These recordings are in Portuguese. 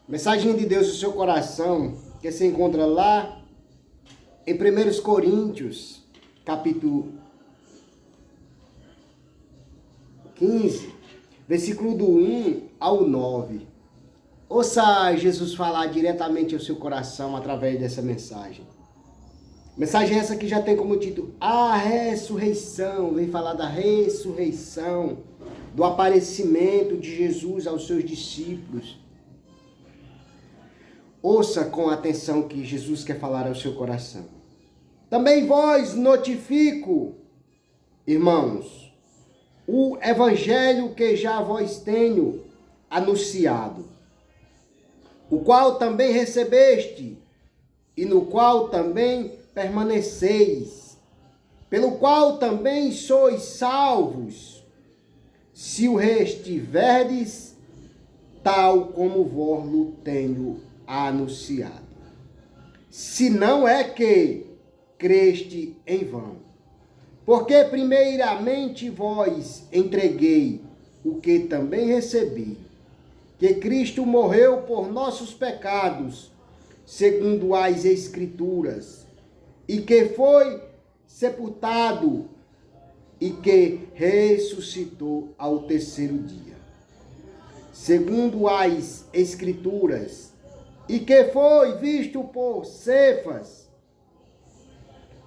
Mensagem de Deus no seu coração, que se encontra lá em 1 Coríntios, capítulo 15, versículo do 1 ao 9. Ouça Jesus falar diretamente ao seu coração através dessa mensagem. Mensagem essa que já tem como título A Ressurreição. Vem falar da ressurreição, do aparecimento de Jesus aos seus discípulos. Ouça com atenção que Jesus quer falar ao seu coração. Também vos notifico, irmãos, o evangelho que já vos tenho anunciado, o qual também recebeste e no qual também permaneceis, pelo qual também sois salvos, se o restiverdes tal como vos tenho anunciado. Se não é que creste em vão. Porque primeiramente vós entreguei o que também recebi, que Cristo morreu por nossos pecados, segundo as Escrituras, e que foi sepultado e que ressuscitou ao terceiro dia, segundo as Escrituras, e que foi visto por Cefas,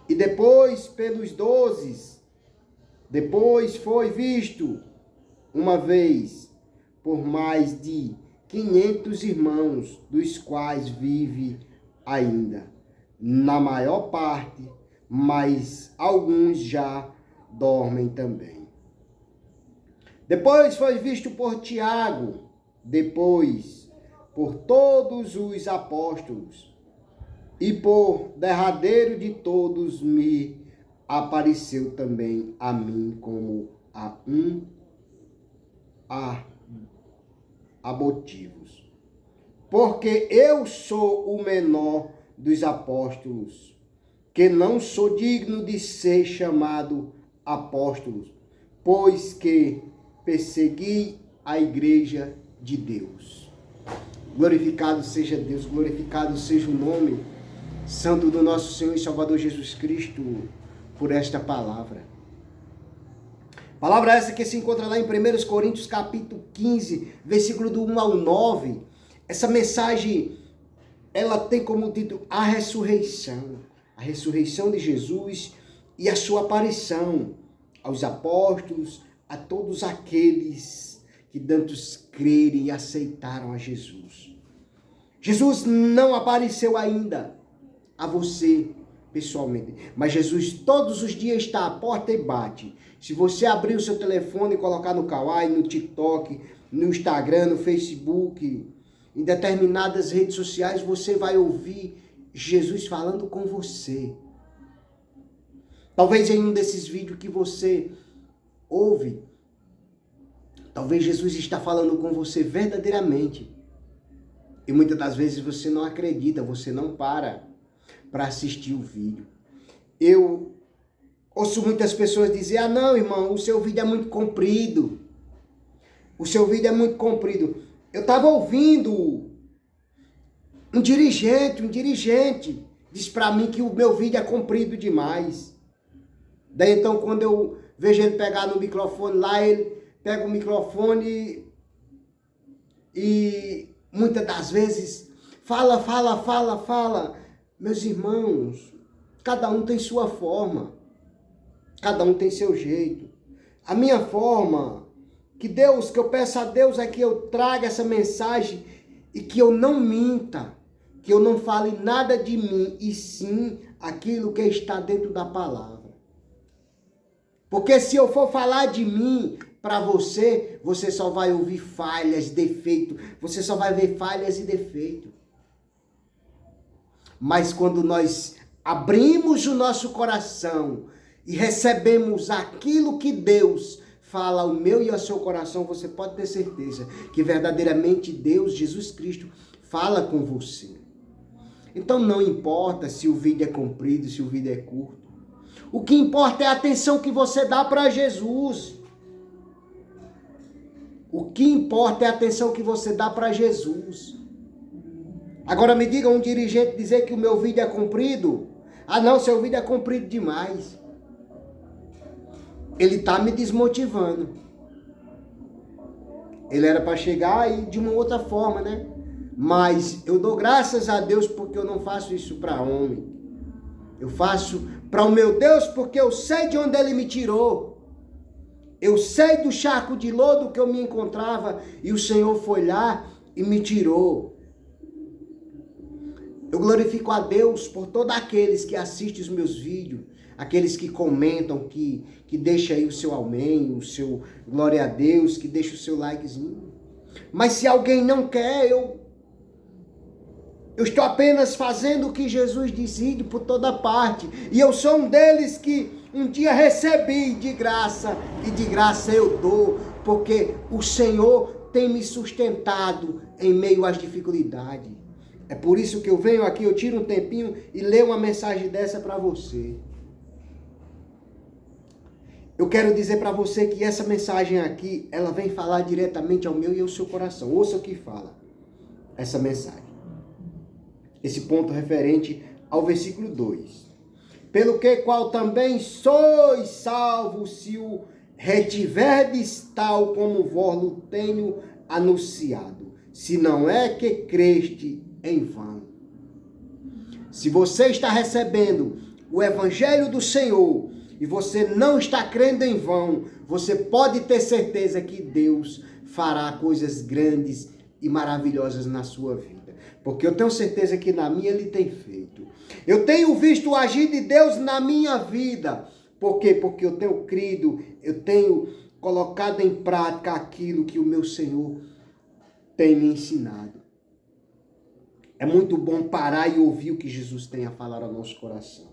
e depois pelos 12, depois foi visto uma vez por mais de 500 irmãos, dos quais vive ainda, na maior parte, mas alguns já dormem também. Depois foi visto por Tiago, depois por todos os apóstolos, e por derradeiro de todos me apareceu também a mim como a motivos. Porque eu sou o menor dos apóstolos, que não sou digno de ser chamado apóstolo, pois que persegui a igreja de Deus. Glorificado seja Deus, glorificado seja o nome santo do nosso Senhor e Salvador Jesus Cristo por esta palavra. Palavra essa que se encontra lá em 1 Coríntios capítulo 15, versículo do 1 ao 9. Essa mensagem, ela tem como título a ressurreição de Jesus e a sua aparição aos apóstolos, a todos aqueles que tantos crerem e aceitaram a Jesus. Jesus não apareceu ainda a você pessoalmente, mas Jesus todos os dias está à porta e bate. Se você abrir o seu telefone e colocar no Kawaii, no TikTok, no Instagram, no Facebook, em determinadas redes sociais, você vai ouvir Jesus falando com você. Talvez em um desses vídeos que você ouve, talvez Jesus está falando com você verdadeiramente. E muitas das vezes você não acredita, você não para assistir o vídeo. Eu ouço muitas pessoas dizer, não, irmão, o seu vídeo é muito comprido. O seu vídeo é muito comprido. Eu estava ouvindo um dirigente disse para mim que o meu vídeo é comprido demais. Daí então quando eu vejo ele pegar no microfone lá, ele pega o microfone e muitas das vezes fala. Meus irmãos, cada um tem sua forma. Cada um tem seu jeito. A minha forma, que eu peço a Deus é que eu traga essa mensagem e que eu não minta, que eu não fale nada de mim, e sim aquilo que está dentro da palavra. Porque se eu for falar de mim para você, você só vai ouvir falhas, defeitos, você só vai ver falhas e defeitos. Mas quando nós abrimos o nosso coração e recebemos aquilo que Deus fala ao meu e ao seu coração, você pode ter certeza que verdadeiramente Deus, Jesus Cristo, fala com você. Então não importa se o vídeo é comprido, se o vídeo é curto. O que importa é a atenção que você dá para Jesus. O que importa é a atenção que você dá para Jesus. Agora me diga um dirigente dizer que o meu vídeo é comprido. Ah não, seu vídeo é comprido demais. Ele está me desmotivando. Ele era para chegar aí de uma outra forma, né? Mas eu dou graças a Deus porque eu não faço isso para homem. Eu faço para o meu Deus porque eu sei de onde Ele me tirou. Eu sei do charco de lodo que eu me encontrava e o Senhor foi lá e me tirou. Eu glorifico a Deus por todos aqueles que assistem os meus vídeos, aqueles que comentam, que deixam aí o seu amém, o seu glória a Deus, que deixa o seu likezinho. Mas se alguém não quer, eu estou apenas fazendo o que Jesus decide por toda parte. E eu sou um deles que um dia recebi de graça, e de graça eu dou, porque o Senhor tem me sustentado em meio às dificuldades. É por isso que eu venho aqui, eu tiro um tempinho e leio uma mensagem dessa para você. Eu quero dizer para você que essa mensagem aqui, ela vem falar diretamente ao meu e ao seu coração. Ouça o que fala essa mensagem. Esse ponto referente ao versículo 2. Pelo que qual também sois salvos, se o retiverdes tal como vos tenho anunciado, se não é que creste em vão. Se você está recebendo o evangelho do Senhor e você não está crendo em vão, você pode ter certeza que Deus fará coisas grandes e maravilhosas na sua vida. Porque eu tenho certeza que na minha Ele tem feito. Eu tenho visto o agir de Deus na minha vida. Por quê? Porque eu tenho crido, eu tenho colocado em prática aquilo que o meu Senhor tem me ensinado. É muito bom parar e ouvir o que Jesus tem a falar ao nosso coração.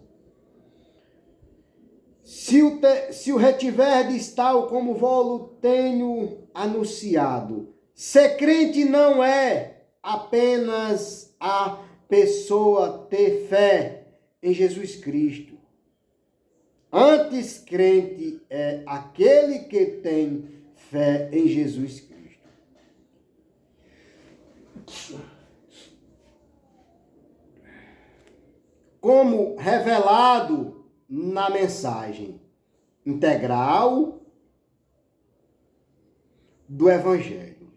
Se o retiverdes tal como vos tenho anunciado, ser crente não é apenas a pessoa ter fé em Jesus Cristo. Antes, crente é aquele que tem fé em Jesus Cristo. Como revelado na mensagem integral do Evangelho.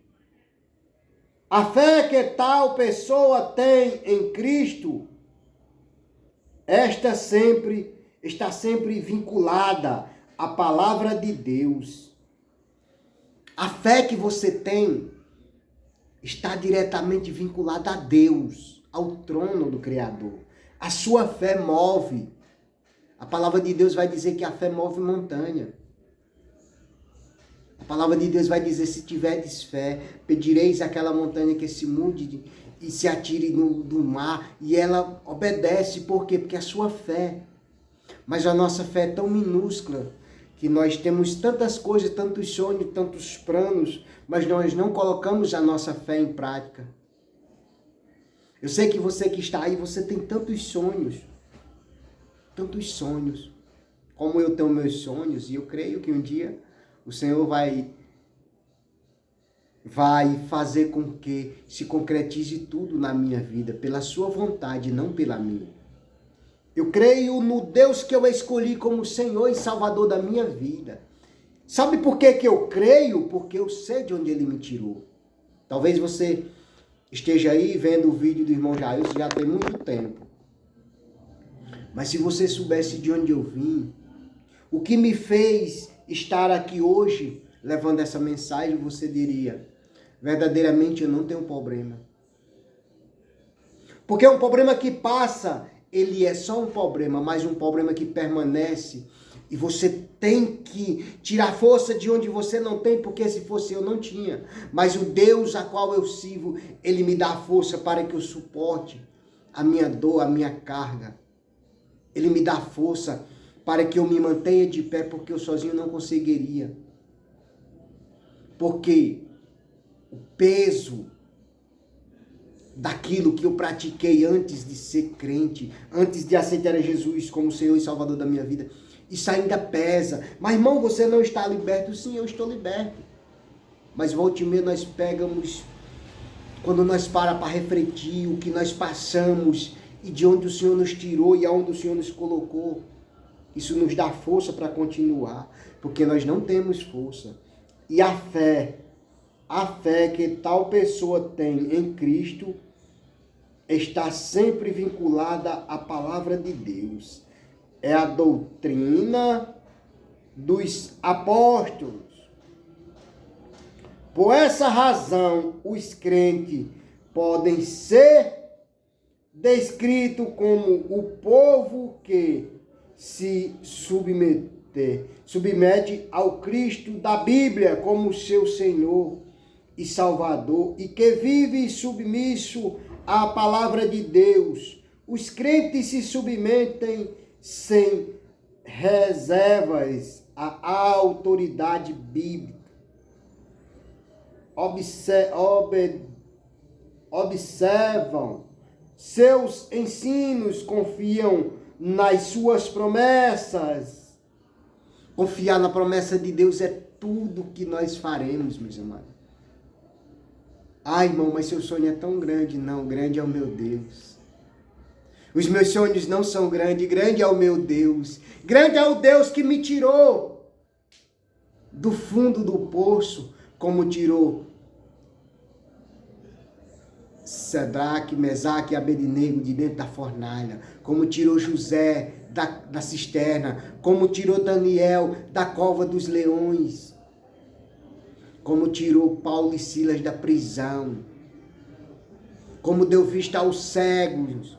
A fé que tal pessoa tem em Cristo, esta está sempre vinculada à palavra de Deus. A fé que você tem está diretamente vinculada a Deus, ao trono do Criador. A sua fé move. A palavra de Deus vai dizer que a fé move montanha. A palavra de Deus vai dizer, se tiverdes fé, pedireis àquela montanha que se mude e se atire do mar. E ela obedece. Por quê? Porque é a sua fé. Mas a nossa fé é tão minúscula que nós temos tantas coisas, tantos sonhos, tantos planos, mas nós não colocamos a nossa fé em prática. Eu sei que você que está aí, você tem tantos sonhos, como eu tenho meus sonhos, e eu creio que um dia o Senhor vai fazer com que se concretize tudo na minha vida, pela sua vontade, não pela minha. Eu creio no Deus que eu escolhi como Senhor e Salvador da minha vida. Sabe por que eu creio? Porque eu sei de onde Ele me tirou. Talvez você esteja aí vendo o vídeo do irmão Jair, já tem muito tempo. Mas se você soubesse de onde eu vim, o que me fez estar aqui hoje, levando essa mensagem, você diria, verdadeiramente eu não tenho problema. Porque um problema que passa, ele é só um problema, mas um problema que permanece. E você tem que tirar força de onde você não tem, porque se fosse eu não tinha. Mas o Deus a qual eu sirvo, Ele me dá força para que eu suporte a minha dor, a minha carga. Ele me dá força para que eu me mantenha de pé, porque eu sozinho não conseguiria. Porque o peso daquilo que eu pratiquei antes de ser crente, antes de aceitar a Jesus como Senhor e Salvador da minha vida, isso ainda pesa. Mas, irmão, você não está liberto? Sim, eu estou liberto. Mas, volte e meia, nós pegamos Quando nós para refletir o que nós passamos e de onde o Senhor nos tirou e aonde o Senhor nos colocou, isso nos dá força para continuar, porque nós não temos força. E a fé que tal pessoa tem em Cristo está sempre vinculada à palavra de Deus. É a doutrina dos apóstolos. Por essa razão, os crentes podem ser descritos como o povo que se submete ao Cristo da Bíblia como seu Senhor e Salvador e que vive submisso à palavra de Deus. Os crentes se submetem sem reservas à autoridade bíblica. Observam seus ensinos, confiam nas suas promessas. Confiar na promessa de Deus é tudo que nós faremos, meus amados. Ai, irmão, mas seu sonho é tão grande. Não, grande é o meu Deus. Os meus sonhos não são grandes, grande é o meu Deus. Grande é o Deus que me tirou do fundo do poço, como tirou Sadraque, Mesaque e Abednego de dentro da fornalha, como tirou José da cisterna, como tirou Daniel da cova dos leões, como tirou Paulo e Silas da prisão, como deu vista aos cegos,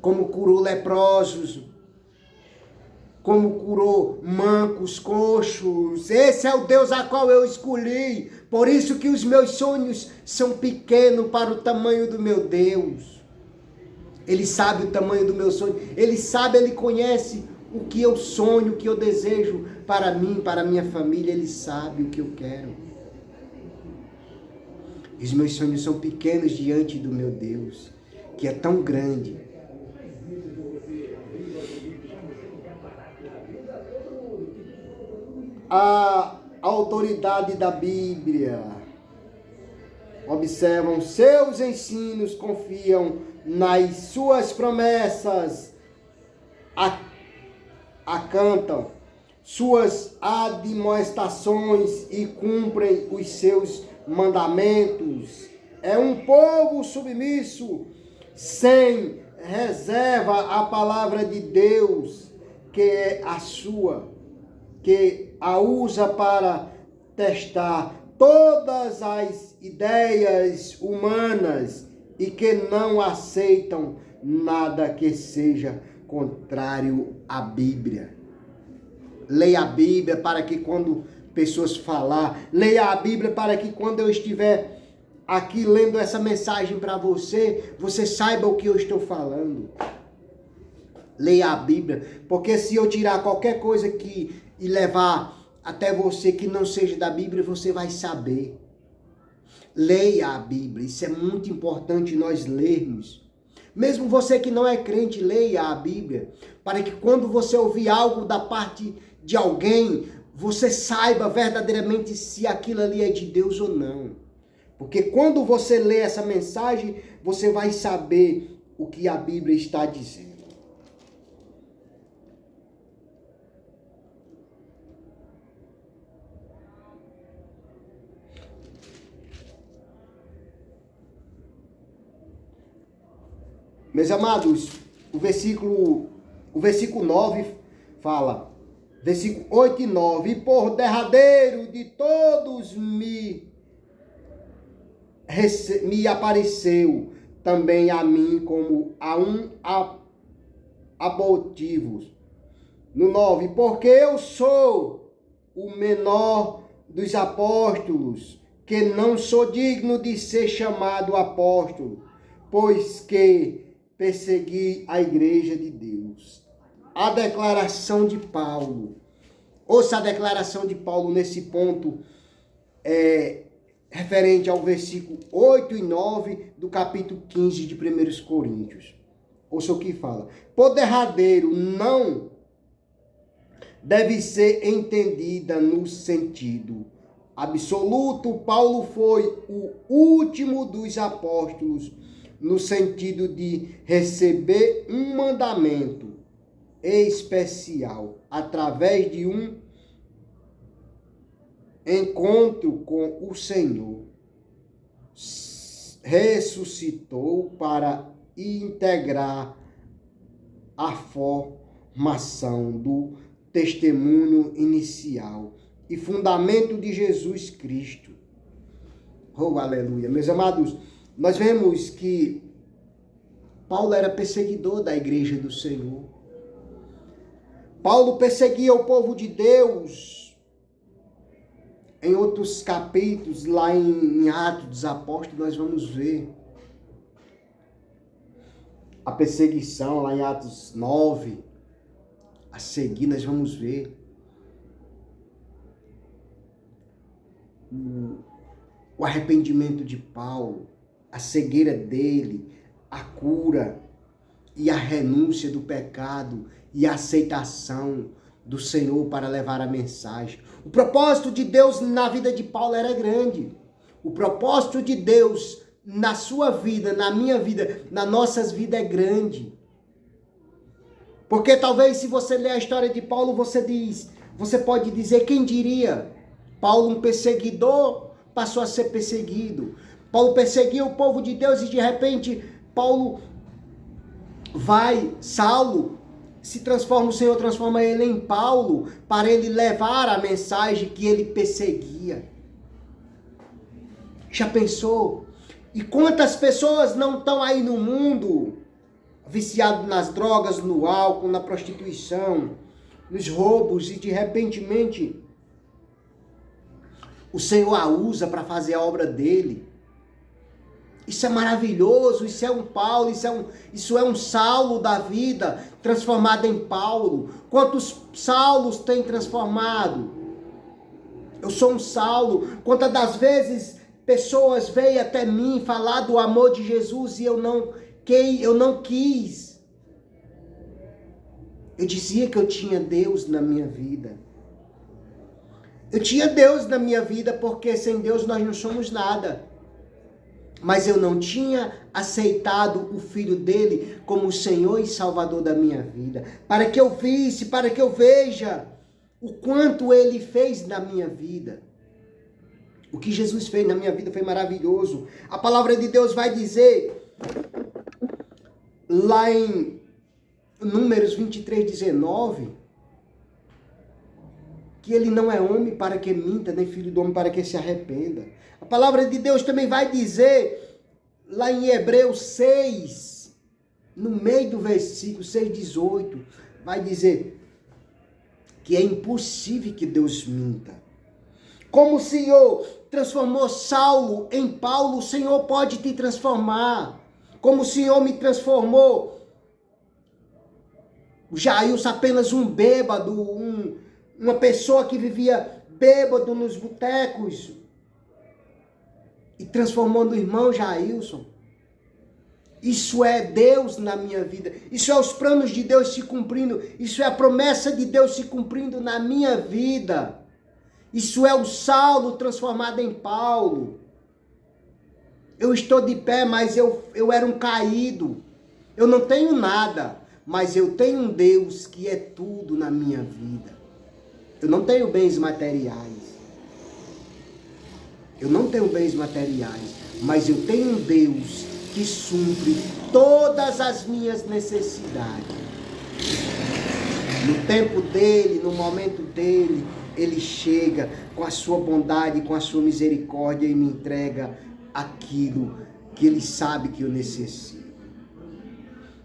como curou leprosos, como curou mancos, coxos. Esse é o Deus a qual eu escolhi. Por isso que os meus sonhos são pequenos para o tamanho do meu Deus. Ele sabe o tamanho do meu sonho. Ele sabe, Ele conhece o que eu sonho, o que eu desejo para mim, para a minha família. Ele sabe o que eu quero. Os meus sonhos são pequenos diante do meu Deus, que é tão grande. A autoridade da Bíblia. Observam seus ensinos, confiam nas suas promessas, acantam suas admoestações e cumprem os seus mandamentos. É um povo submisso, sem reserva à palavra de Deus, que é a sua, que a usa para testar todas as ideias humanas e que não aceitam nada que seja contrário à Bíblia. Leia a Bíblia para que quando pessoas falar, leia a Bíblia para que quando eu estiver aqui lendo essa mensagem para você, você saiba o que eu estou falando. Leia a Bíblia, porque se eu tirar qualquer coisa aqui e levar até você que não seja da Bíblia, você vai saber. Leia a Bíblia, isso é muito importante nós lermos. Mesmo você que não é crente, leia a Bíblia, para que quando você ouvir algo da parte de alguém, você saiba verdadeiramente se aquilo ali é de Deus ou não. Porque quando você lê essa mensagem, você vai saber o que a Bíblia está dizendo. Meus amados, o versículo 9 fala, versículo 8 e 9, e por derradeiro de todos me apareceu também a mim como a um abortivo. No 9, porque eu sou o menor dos apóstolos, que não sou digno de ser chamado apóstolo, pois que persegui a igreja de Deus. A declaração de Paulo. Ouça a declaração de Paulo nesse ponto, referente ao versículo 8 e 9 do capítulo 15 de 1 Coríntios. Ouça o que fala. Por derradeiro não deve ser entendida no sentido absoluto, Paulo foi o último dos apóstolos, no sentido de receber um mandamento especial através de um encontro com o Senhor. Ressuscitou para integrar a formação do testemunho inicial e fundamento de Jesus Cristo. Oh, aleluia. Meus amados, nós vemos que Paulo era perseguidor da igreja do Senhor. Paulo perseguia o povo de Deus. Em outros capítulos, lá em Atos dos Apóstolos, nós vamos ver a perseguição, lá em Atos 9. A seguir, nós vamos ver o arrependimento de Paulo, a cegueira dele, a cura e a renúncia do pecado e a aceitação do Senhor para levar a mensagem. O propósito de Deus na vida de Paulo era grande. O propósito de Deus na sua vida, na minha vida, nas nossas vidas é grande. Porque talvez se você ler a história de Paulo, você pode dizer, quem diria? Paulo, um perseguidor, passou a ser perseguido. Paulo perseguia o povo de Deus e de repente Saulo se transforma, o Senhor transforma ele em Paulo para ele levar a mensagem que ele perseguia. Já pensou? E quantas pessoas não estão aí no mundo viciados nas drogas, no álcool, na prostituição, nos roubos e de repentemente o Senhor a usa para fazer a obra dele. Isso é maravilhoso, isso é um Paulo, isso é um Saulo da vida transformado em Paulo. Quantos Saulos tem transformado? Eu sou um Saulo. Quantas das vezes pessoas veio até mim falar do amor de Jesus e eu não quis. Eu dizia que eu tinha Deus na minha vida. Eu tinha Deus na minha vida porque sem Deus nós não somos nada. Mas eu não tinha aceitado o Filho dele como o Senhor e Salvador da minha vida. Para que eu visse, para que eu veja o quanto ele fez na minha vida. O que Jesus fez na minha vida foi maravilhoso. A palavra de Deus vai dizer, lá em Números 23:19, que ele não é homem para que minta, nem filho do homem para que se arrependa. A palavra de Deus também vai dizer, lá em Hebreus 6, no meio do versículo 6:18, vai dizer que é impossível que Deus minta. Como o Senhor transformou Saulo em Paulo, o Senhor pode te transformar. Como o Senhor me transformou, Jailson, apenas um bêbado, uma pessoa que vivia bêbado nos botecos, e transformando o irmão Jailson. Isso é Deus na minha vida. Isso é os planos de Deus se cumprindo. Isso é a promessa de Deus se cumprindo na minha vida. Isso é o Saulo transformado em Paulo. Eu estou de pé, mas eu era um caído. Eu não tenho nada, mas eu tenho um Deus que é tudo na minha vida. Eu não tenho bens materiais. Eu não tenho bens materiais, mas eu tenho um Deus que supre todas as minhas necessidades. No tempo dele, no momento dele, ele chega com a sua bondade, com a sua misericórdia e me entrega aquilo que ele sabe que eu necessito.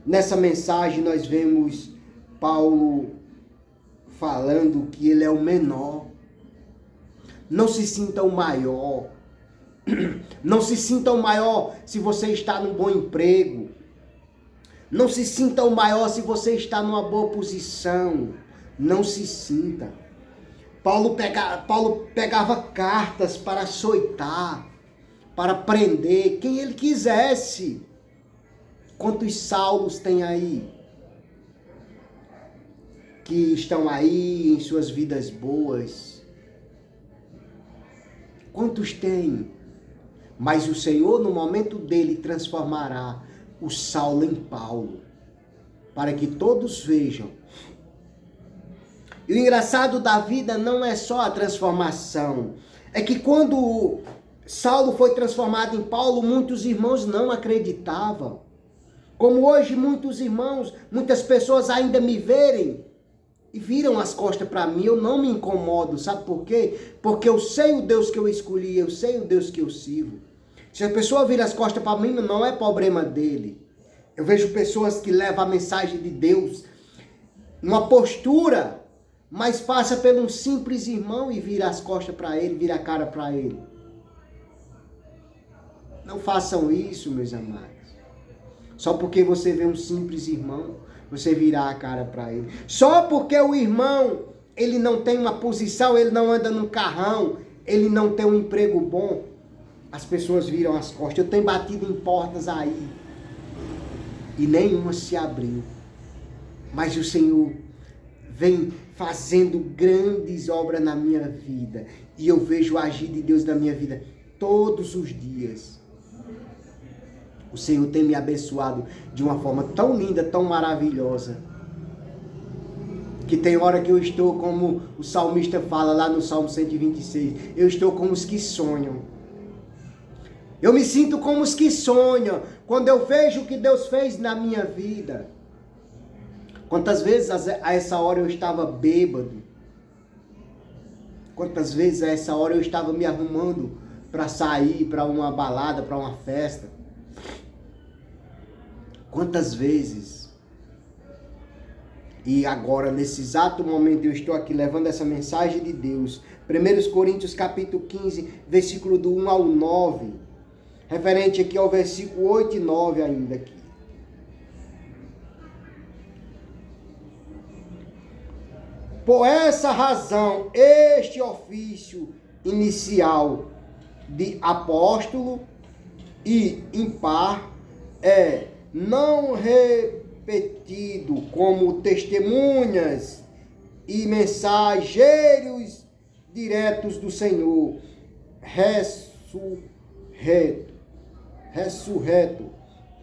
Nessa mensagem nós vemos Paulo falando que ele é o menor. Não se sinta o maior. Não se sinta o maior se você está num bom emprego. Não se sinta o maior se você está numa boa posição. Não se sinta. Paulo pegava cartas para açoitar, para prender quem ele quisesse. Quantos Saulos tem aí? Que estão aí em suas vidas boas, Quantos têm? Mas o Senhor, no momento dele, transformará o Saulo em Paulo, para que todos vejam. E o engraçado da vida não é só a transformação. É que quando Saulo foi transformado em Paulo, muitos irmãos não acreditavam. Como hoje muitos irmãos, muitas pessoas ainda me verem e viram as costas para mim, eu não me incomodo. Sabe por quê? Porque eu sei o Deus que eu escolhi, eu sei o Deus que eu sirvo. Se a pessoa vira as costas para mim, não é problema dele. Eu vejo pessoas que levam a mensagem de Deus numa postura, mas passa por um simples irmão e vira as costas para ele, vira a cara para ele. Não façam isso, meus amados. Só porque você vê um simples irmão, você virar a cara para ele. Só porque o irmão, ele não tem uma posição, ele não anda num carrão, ele não tem um emprego bom, as pessoas viram as costas. Eu tenho batido em portas aí e nenhuma se abriu. Mas o Senhor vem fazendo grandes obras na minha vida. E eu vejo o agir de Deus na minha vida todos os dias. O Senhor tem me abençoado de uma forma tão linda, tão maravilhosa. Que tem hora que eu estou como o salmista fala lá no Salmo 126. Eu estou como os que sonham. Eu me sinto como os que sonham quando eu vejo o que Deus fez na minha vida. Quantas vezes a essa hora eu estava bêbado? Quantas vezes a essa hora eu estava me arrumando para sair para uma balada, para uma festa? Quantas vezes? E agora, nesse exato momento, eu estou aqui levando essa mensagem de Deus. 1 Coríntios capítulo 15, versículo do 1 ao 9. Referente aqui ao versículo 8 e 9 ainda aqui. Por essa razão, este ofício inicial de apóstolo e impar é não repetido como testemunhas e mensageiros diretos do Senhor, ressurreto.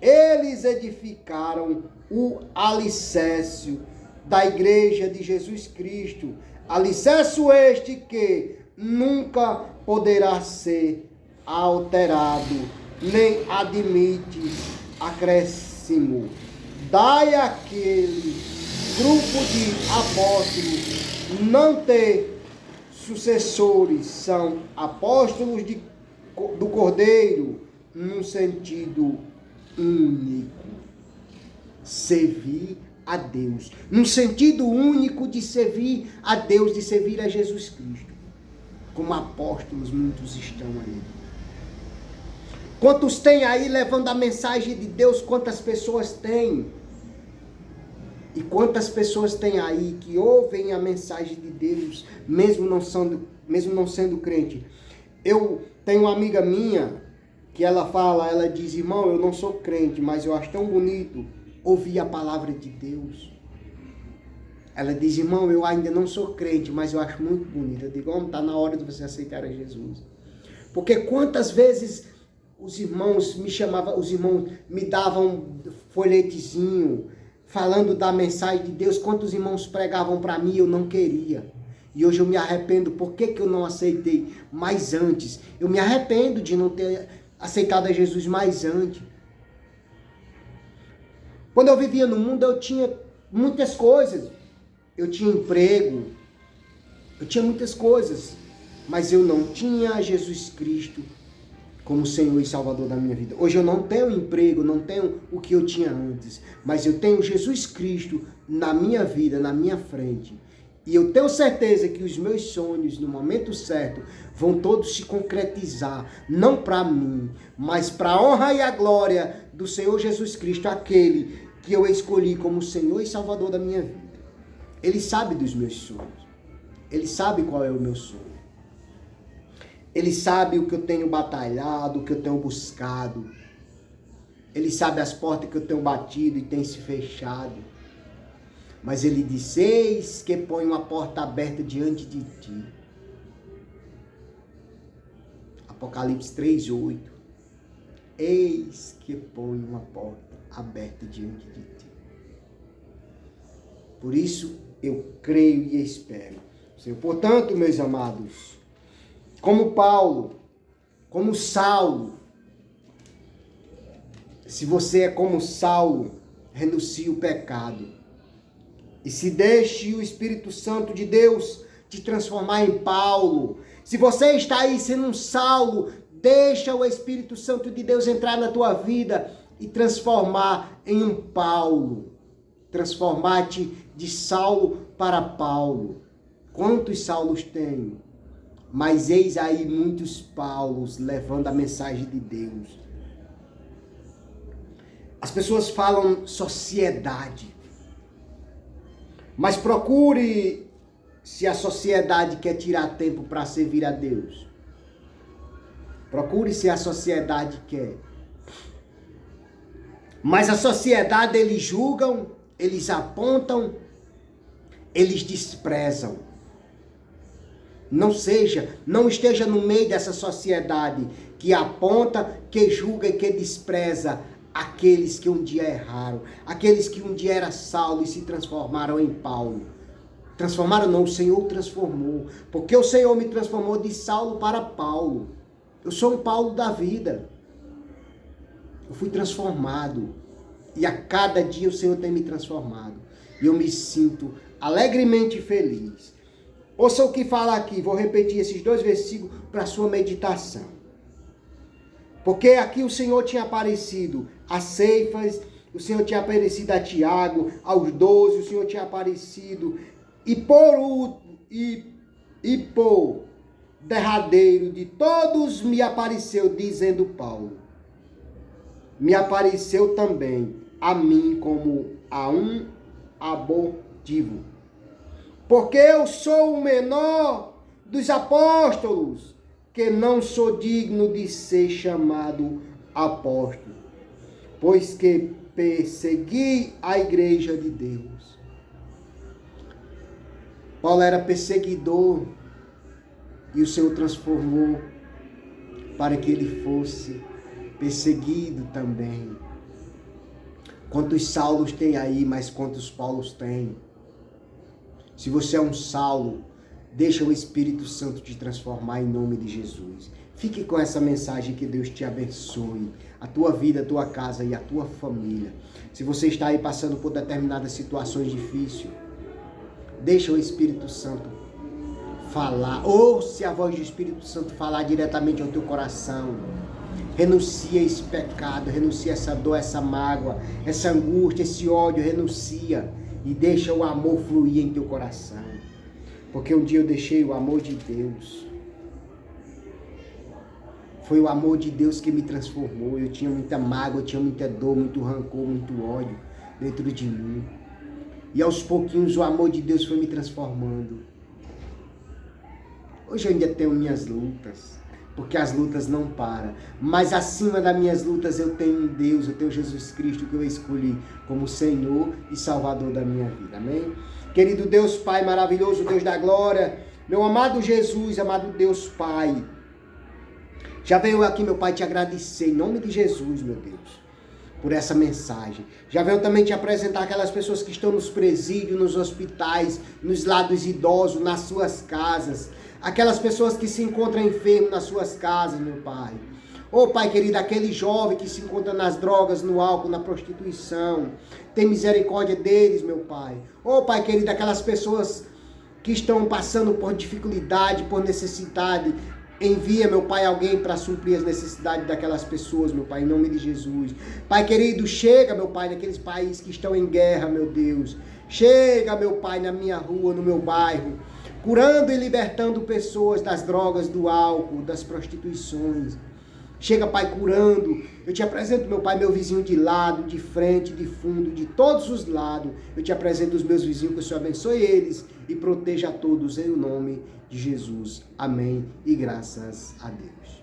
Eles edificaram o alicerce da igreja de Jesus Cristo, alicerce este que nunca poderá ser alterado, nem admite acréscimo. Dai àquele grupo de apóstolos não ter sucessores, são apóstolos do Cordeiro, num sentido único. Servir a Deus. Num sentido único de servir a Deus, de servir a Jesus Cristo. Como apóstolos, muitos estão aí. Quantos tem aí levando a mensagem de Deus? Quantas pessoas tem? E quantas pessoas tem aí que ouvem a mensagem de Deus, mesmo não sendo crente? Eu tenho uma amiga minha que ela diz, irmão, eu não sou crente, mas eu acho tão bonito ouvir a palavra de Deus. Ela diz, irmão, eu ainda não sou crente, mas eu acho muito bonito. Eu digo, está na hora de você aceitar a Jesus. Porque quantas vezes os irmãos me chamavam, os irmãos me davam folhetezinho, falando da mensagem de Deus, quantos irmãos pregavam para mim, eu não queria. E hoje eu me arrependo, por que eu não aceitei mais antes? Eu me arrependo de não ter aceitado a Jesus mais antes. Quando eu vivia no mundo, eu tinha muitas coisas. Eu tinha emprego, eu tinha muitas coisas, mas eu não tinha Jesus Cristo como Senhor e Salvador da minha vida. Hoje eu não tenho emprego, não tenho o que eu tinha antes, mas eu tenho Jesus Cristo na minha vida, na minha frente. E eu tenho certeza que os meus sonhos, no momento certo, vão todos se concretizar, não para mim, mas para a honra e a glória do Senhor Jesus Cristo, aquele que eu escolhi como Senhor e Salvador da minha vida. Ele sabe dos meus sonhos. Ele sabe qual é o meu sonho. Ele sabe o que eu tenho batalhado, o que eu tenho buscado. Ele sabe as portas que eu tenho batido e tem se fechado. Mas ele disse, eis que põe uma porta aberta diante de ti. Apocalipse 3:8. Eis que ponho uma porta aberta diante de ti. Por isso eu creio e espero. Senhor, portanto, meus amados, como Paulo, como Saulo, se você é como Saulo, renuncie o pecado. E se deixe o Espírito Santo de Deus te transformar em Paulo. Se você está aí sendo um Saulo, deixa o Espírito Santo de Deus entrar na tua vida e transformar em um Paulo. Transformar-te de Saulo para Paulo. Quantos Saulos tem? Mas eis aí muitos Paulos levando a mensagem de Deus. As pessoas falam sociedade. Mas procure se a sociedade quer tirar tempo para servir a Deus. Procure se a sociedade quer. Mas a sociedade, eles julgam, eles apontam, eles desprezam. Não esteja no meio dessa sociedade que aponta, que julga e que despreza aqueles que um dia erraram, aqueles que um dia eram Saulo e se transformaram em Paulo. Transformaram não, o Senhor transformou, porque o Senhor me transformou de Saulo para Paulo. Eu sou um Paulo da vida. Eu fui transformado e a cada dia o Senhor tem me transformado. E eu me sinto alegremente feliz. Ouça o que fala aqui, vou repetir esses 2 versículos para a sua meditação. Porque aqui o Senhor tinha aparecido a Ceifas, o Senhor tinha aparecido a Tiago, aos 12, o Senhor tinha aparecido, e por derradeiro de todos me apareceu, dizendo Paulo, me apareceu também a mim como a um abortivo. Porque eu sou o menor dos apóstolos, que não sou digno de ser chamado apóstolo, pois que persegui a igreja de Deus. Paulo era perseguidor e o Senhor transformou para que ele fosse perseguido também. Quantos Saulos tem aí, mas quantos Paulos tem? Se você é um Saulo, deixa o Espírito Santo te transformar em nome de Jesus. Fique com essa mensagem, que Deus te abençoe. A tua vida, a tua casa e a tua família. Se você está aí passando por determinadas situações difíceis, deixa o Espírito Santo falar. Ouça a voz do Espírito Santo falar diretamente ao teu coração. Renuncia esse pecado, renuncia essa dor, essa mágoa, essa angústia, esse ódio, renuncia. E deixa o amor fluir em teu coração. Porque um dia eu deixei o amor de Deus. Foi o amor de Deus que me transformou. Eu tinha muita mágoa, eu tinha muita dor, muito rancor, muito ódio dentro de mim. E aos pouquinhos o amor de Deus foi me transformando. Hoje eu ainda tenho minhas lutas, porque as lutas não param. Mas acima das minhas lutas eu tenho um Deus, eu tenho Jesus Cristo, que eu escolhi como Senhor e Salvador da minha vida. Amém? Querido Deus Pai maravilhoso, Deus da glória, meu amado Jesus, amado Deus Pai, já venho aqui, meu Pai, te agradecer em nome de Jesus, meu Deus, por essa mensagem. Já venho também te apresentar aquelas pessoas que estão nos presídios, nos hospitais, nos lados idosos, nas suas casas, aquelas pessoas que se encontram enfermos nas suas casas, meu Pai. Ô Pai querido, aquele jovem que se encontra nas drogas, no álcool, na prostituição, tem misericórdia deles, meu Pai. Ô Pai querido, aquelas pessoas que estão passando por dificuldade, por necessidade, envia, meu Pai, alguém para suprir as necessidades daquelas pessoas, meu Pai, em nome de Jesus. Pai querido, chega, meu Pai, naqueles países que estão em guerra, meu Deus. Chega, meu Pai, na minha rua, no meu bairro, curando e libertando pessoas das drogas, do álcool, das prostituições. Chega, Pai, curando. Eu te apresento, meu Pai, meu vizinho de lado, de frente, de fundo, de todos os lados. Eu te apresento os meus vizinhos, que o Senhor abençoe eles e proteja a todos em o nome de Jesus. Amém e graças a Deus.